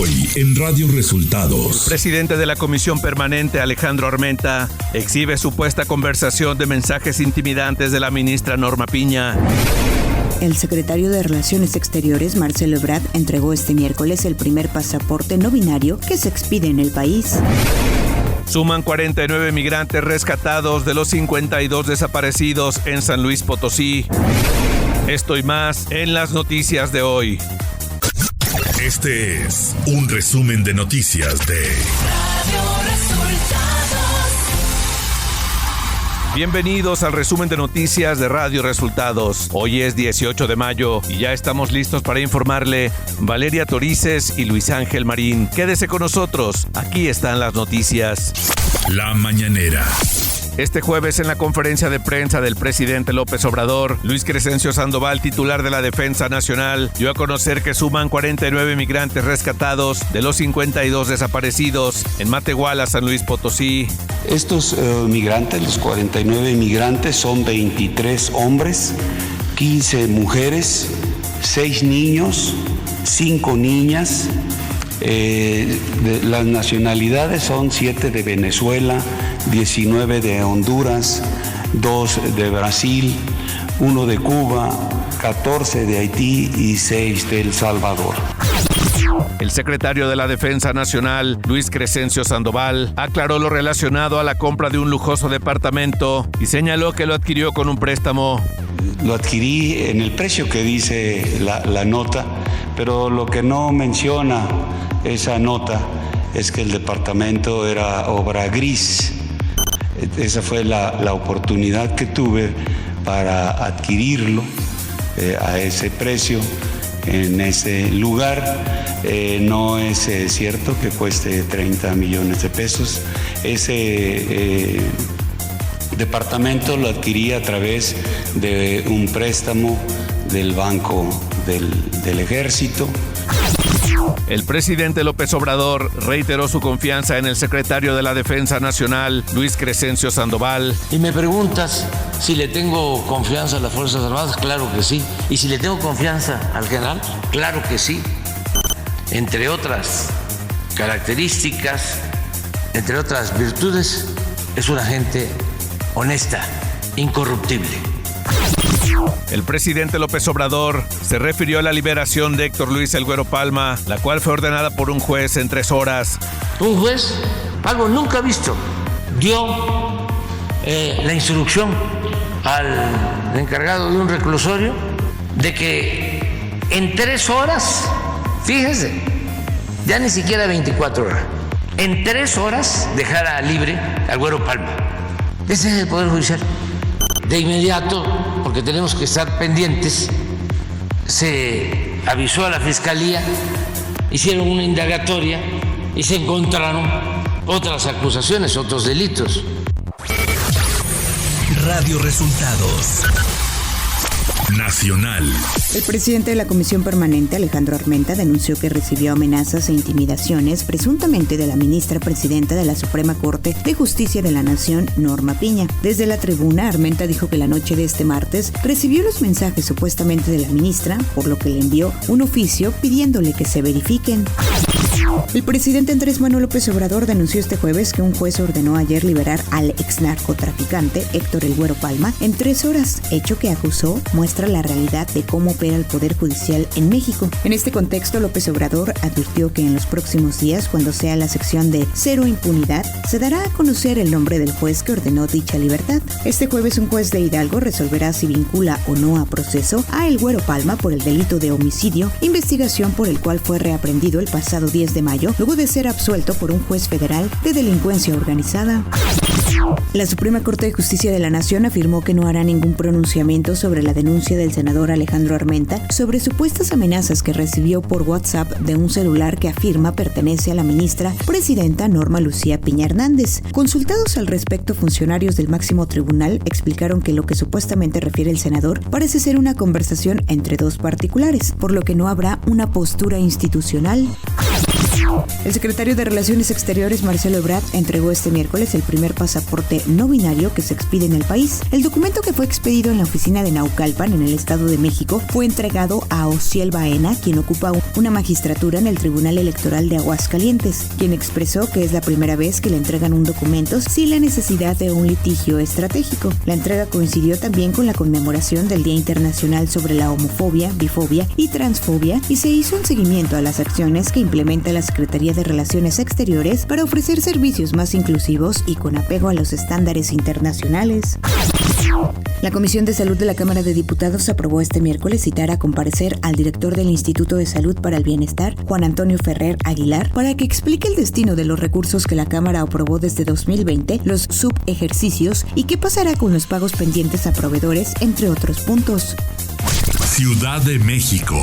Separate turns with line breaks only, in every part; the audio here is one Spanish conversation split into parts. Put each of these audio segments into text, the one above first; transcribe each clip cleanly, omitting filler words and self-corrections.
Hoy en Radio Resultados.
El presidente de la Comisión Permanente, Alejandro Armenta, exhibe supuesta conversación de mensajes intimidantes de la ministra Norma Piña.
El secretario de Relaciones Exteriores, Marcelo Ebrard, entregó este miércoles el primer pasaporte no binario que se expide en el país.
Suman 49 migrantes rescatados de los 52 desaparecidos en San Luis Potosí. Esto y más en las noticias de hoy.
Este es un resumen de noticias de Radio Resultados.
Bienvenidos al resumen de noticias de Radio Resultados. Hoy es 18 de mayo y ya estamos listos para informarle Valeria Torices y Luis Ángel Marín. Quédese con nosotros, aquí están las noticias.
La mañanera.
Este jueves, en la conferencia de prensa del presidente López Obrador, Luis Crescencio Sandoval, titular de la Defensa Nacional, dio a conocer que suman 49 migrantes rescatados de los 52 desaparecidos en Matehuala, San Luis Potosí.
Estos migrantes, los 49 migrantes, son 23 hombres, 15 mujeres, 6 niños, 5 niñas. Las nacionalidades son 7 de Venezuela, 19 de Honduras, 2 de Brasil, 1 de Cuba, 14 de Haití y 6 de El Salvador.
El secretario de la Defensa Nacional, Luis Crescencio Sandoval, aclaró lo relacionado a la compra de un lujoso departamento y señaló que lo adquirió con un préstamo.
Lo adquirí en el precio que dice la nota, pero lo que no menciona esa nota es que el departamento era obra gris. Esa fue la oportunidad que tuve para adquirirlo a ese precio, en ese lugar. No es cierto que cueste 30 millones de pesos. Ese departamento lo adquirí a través de un préstamo del Banco del Ejército.
El presidente López Obrador reiteró su confianza en el secretario de la Defensa Nacional, Luis Crescencio Sandoval.
Y me preguntas si le tengo confianza a las Fuerzas Armadas, claro que sí. Y si le tengo confianza al general, claro que sí. Entre otras características, entre otras virtudes, es una gente honesta, incorruptible.
El presidente López Obrador se refirió a la liberación de Héctor Luis El Güero Palma, la cual fue ordenada por un juez en 3 horas.
Un juez, algo nunca visto, dio la instrucción al encargado de un reclusorio de que en 3 horas, fíjese, ya ni siquiera 24 horas, en 3 horas dejara libre al Güero Palma. Ese es el Poder Judicial. De inmediato, porque tenemos que estar pendientes, se avisó a la Fiscalía, hicieron una indagatoria y se encontraron otras acusaciones, otros delitos.
Radio Resultados Nacional.
El presidente de la Comisión Permanente, Alejandro Armenta, denunció que recibió amenazas e intimidaciones presuntamente de la ministra presidenta de la Suprema Corte de Justicia de la Nación, Norma Piña. Desde la tribuna, Armenta dijo que la noche de este martes recibió los mensajes supuestamente de la ministra, por lo que le envió un oficio pidiéndole que se verifiquen. El presidente Andrés Manuel López Obrador denunció este jueves que un juez ordenó ayer liberar al exnarcotraficante Héctor El Güero Palma en 3 horas, hecho que acusó muestra la realidad de cómo opera el Poder Judicial en México. En este contexto, López Obrador advirtió que en los próximos días, cuando sea la sección de Cero Impunidad, se dará a conocer el nombre del juez que ordenó dicha libertad. Este jueves, un juez de Hidalgo resolverá si vincula o no a proceso a El Güero Palma por el delito de homicidio, investigación por el cual fue reaprendido el pasado 10 de mayo, luego de ser absuelto por un juez federal de delincuencia organizada. La Suprema Corte de Justicia de la Nación afirmó que no hará ningún pronunciamiento sobre la denuncia del senador Alejandro Armenta sobre supuestas amenazas que recibió por WhatsApp de un celular que afirma pertenece a la ministra presidenta Norma Lucía Piña Hernández. Consultados al respecto, funcionarios del máximo tribunal explicaron que lo que supuestamente refiere el senador parece ser una conversación entre 2 particulares, por lo que no habrá una postura institucional. El secretario de Relaciones Exteriores, Marcelo Ebrard, entregó este miércoles el primer pasaporte no binario que se expide en el país. El documento, que fue expedido en la oficina de Naucalpan, en el Estado de México, fue entregado a Ociel Baena, quien ocupa una magistratura en el Tribunal Electoral de Aguascalientes, quien expresó que es la primera vez que le entregan un documento sin la necesidad de un litigio estratégico. La entrega coincidió también con la conmemoración del Día Internacional sobre la Homofobia, Bifobia y Transfobia, y se hizo un seguimiento a las acciones que implementa la Secretaría de Relaciones Exteriores para ofrecer servicios más inclusivos y con apego a los estándares internacionales. La Comisión de Salud de la Cámara de Diputados aprobó este miércoles citar a comparecer al director del Instituto de Salud para el Bienestar, Juan Antonio Ferrer Aguilar, para que explique el destino de los recursos que la Cámara aprobó desde 2020, los subejercicios y qué pasará con los pagos pendientes a proveedores, entre otros puntos.
Ciudad de México.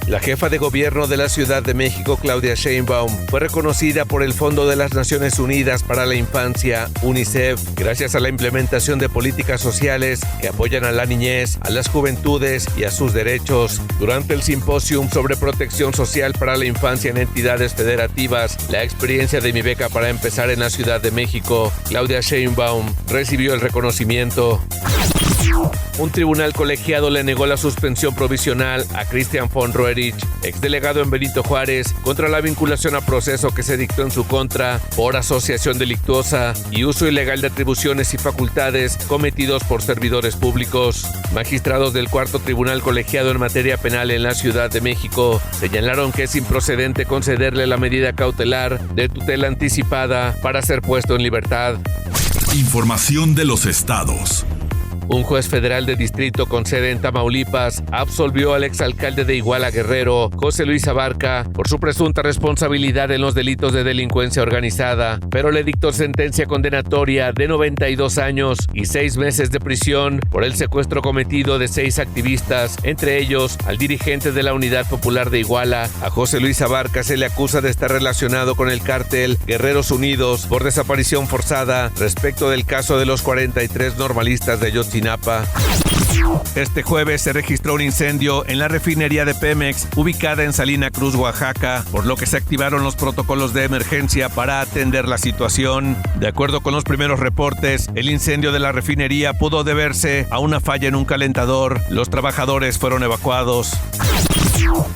La jefa de gobierno de la Ciudad de México, Claudia Sheinbaum, fue reconocida por el Fondo de las Naciones Unidas para la Infancia, UNICEF, gracias a la implementación de políticas sociales que apoyan a la niñez, a las juventudes y a sus derechos. Durante el simposium sobre protección social para la infancia en entidades federativas, la experiencia de mi beca para empezar en la Ciudad de México, Claudia Sheinbaum recibió el reconocimiento. Un tribunal colegiado le negó la suspensión provisional a Christian von Roerich, exdelegado en Benito Juárez, contra la vinculación a proceso que se dictó en su contra por asociación delictuosa y uso ilegal de atribuciones y facultades cometidos por servidores públicos. Magistrados del Cuarto Tribunal Colegiado en materia penal en la Ciudad de México señalaron que es improcedente concederle la medida cautelar de tutela anticipada para ser puesto en libertad.
Información de los estados.
Un juez federal de distrito con sede en Tamaulipas absolvió al exalcalde de Iguala Guerrero, José Luis Abarca, por su presunta responsabilidad en los delitos de delincuencia organizada, pero le dictó sentencia condenatoria de 92 años y 6 meses de prisión por el secuestro cometido de 6 activistas, entre ellos al dirigente de la Unidad Popular de Iguala. A José Luis Abarca se le acusa de estar relacionado con el cártel Guerreros Unidos por desaparición forzada respecto del caso de los 43 normalistas de Ayotzinapa. Este jueves se registró un incendio en la refinería de Pemex, ubicada en Salina Cruz, Oaxaca, por lo que se activaron los protocolos de emergencia para atender la situación. De acuerdo con los primeros reportes, el incendio de la refinería pudo deberse a una falla en un calentador. Los trabajadores fueron evacuados.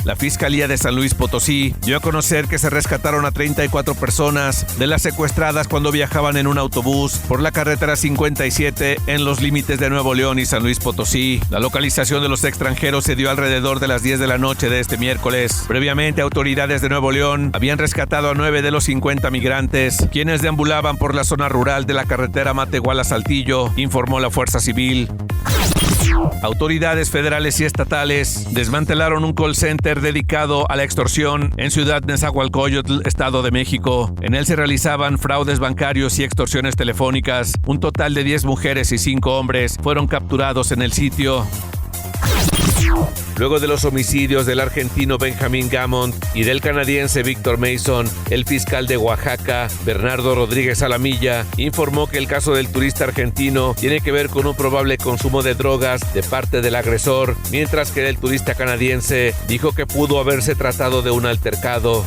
La Fiscalía de San Luis Potosí dio a conocer que se rescataron a 34 personas de las secuestradas cuando viajaban en un autobús por la carretera 57 en los límites de Nuevo León y San Luis Potosí. La localización de los extranjeros se dio alrededor de las 10 de la noche de este miércoles. Previamente, autoridades de Nuevo León habían rescatado a 9 de los 50 migrantes, quienes deambulaban por la zona rural de la carretera Matehuala-Saltillo, informó la Fuerza Civil. Autoridades federales y estatales desmantelaron un call center dedicado a la extorsión en Ciudad Nezahualcóyotl, Estado de México. En él se realizaban fraudes bancarios y extorsiones telefónicas. Un total de 10 mujeres y 5 hombres fueron capturados en el sitio. Luego de los homicidios del argentino Benjamín Gamont y del canadiense Victor Mason, el fiscal de Oaxaca, Bernardo Rodríguez Alamilla, informó que el caso del turista argentino tiene que ver con un probable consumo de drogas de parte del agresor, mientras que el turista canadiense dijo que pudo haberse tratado de un altercado.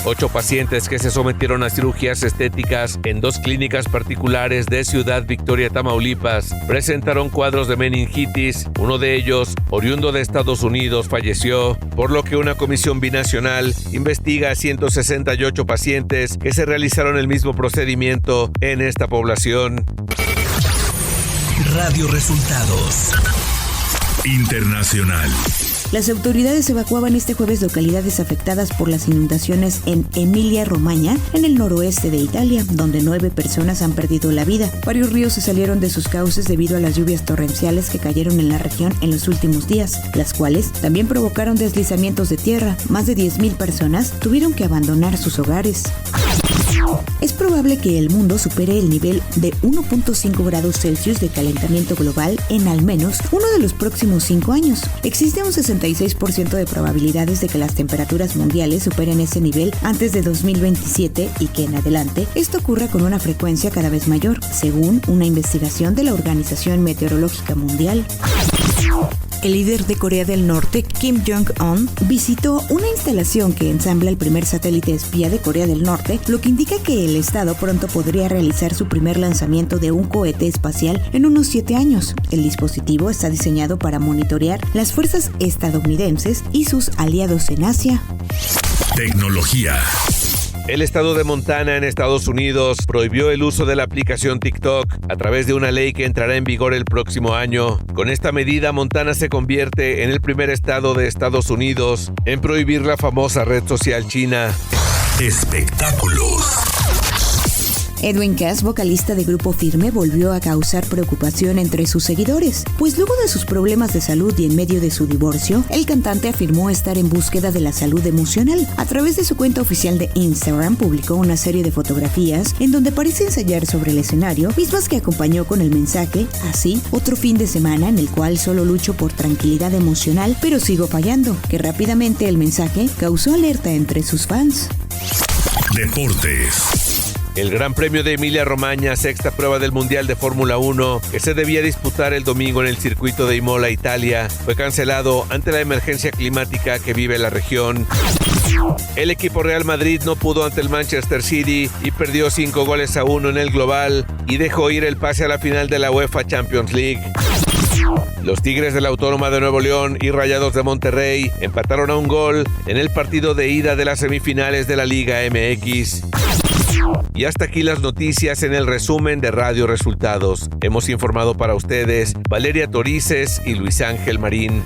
8 pacientes que se sometieron a cirugías estéticas en 2 clínicas particulares de Ciudad Victoria, Tamaulipas, presentaron cuadros de meningitis. Uno de ellos, oriundo de Estados Unidos, falleció, por lo que una comisión binacional investiga a 168 pacientes que se realizaron el mismo procedimiento en esta población.
Radio Resultados Internacional.
Las autoridades evacuaban este jueves localidades afectadas por las inundaciones en Emilia-Romagna, en el noroeste de Italia, donde 9 personas han perdido la vida. Varios ríos se salieron de sus cauces debido a las lluvias torrenciales que cayeron en la región en los últimos días, las cuales también provocaron deslizamientos de tierra. Más de 10,000 personas tuvieron que abandonar sus hogares. Es probable que el mundo supere el nivel de 1.5 grados Celsius de calentamiento global en al menos uno de los próximos 5 años. Existe un 66% de probabilidades de que las temperaturas mundiales superen ese nivel antes de 2027 y que en adelante esto ocurra con una frecuencia cada vez mayor, según una investigación de la Organización Meteorológica Mundial. El líder de Corea del Norte, Kim Jong-un, visitó una instalación que ensambla el primer satélite espía de Corea del Norte, lo que indica que el estado pronto podría realizar su primer lanzamiento de un cohete espacial en unos 7 años. El dispositivo está diseñado para monitorear las fuerzas estadounidenses y sus aliados en Asia.
Tecnología.
El estado de Montana en Estados Unidos prohibió el uso de la aplicación TikTok a través de una ley que entrará en vigor el próximo año. Con esta medida, Montana se convierte en el primer estado de Estados Unidos en prohibir la famosa red social china.
Espectáculos.
Edwin Cass, vocalista de Grupo Firme, volvió a causar preocupación entre sus seguidores, pues luego de sus problemas de salud y en medio de su divorcio, el cantante afirmó estar en búsqueda de la salud emocional. A través de su cuenta oficial de Instagram publicó una serie de fotografías en donde parece ensayar sobre el escenario, mismas que acompañó con el mensaje: así, otro fin de semana en el cual solo lucho por tranquilidad emocional, pero sigo fallando, que rápidamente el mensaje causó alerta entre sus fans.
Deportes.
El Gran Premio de Emilia-Romagna, sexta prueba del Mundial de Fórmula 1, que se debía disputar el domingo en el circuito de Imola, Italia, fue cancelado ante la emergencia climática que vive la región. El equipo Real Madrid no pudo ante el Manchester City y perdió 5-1 en el global y dejó ir el pase a la final de la UEFA Champions League. Los Tigres de la Autónoma de Nuevo León y Rayados de Monterrey empataron a un gol en el partido de ida de las semifinales de la Liga MX. Y hasta aquí las noticias en el resumen de Radio Resultados. Hemos informado para ustedes Valeria Torices y Luis Ángel Marín.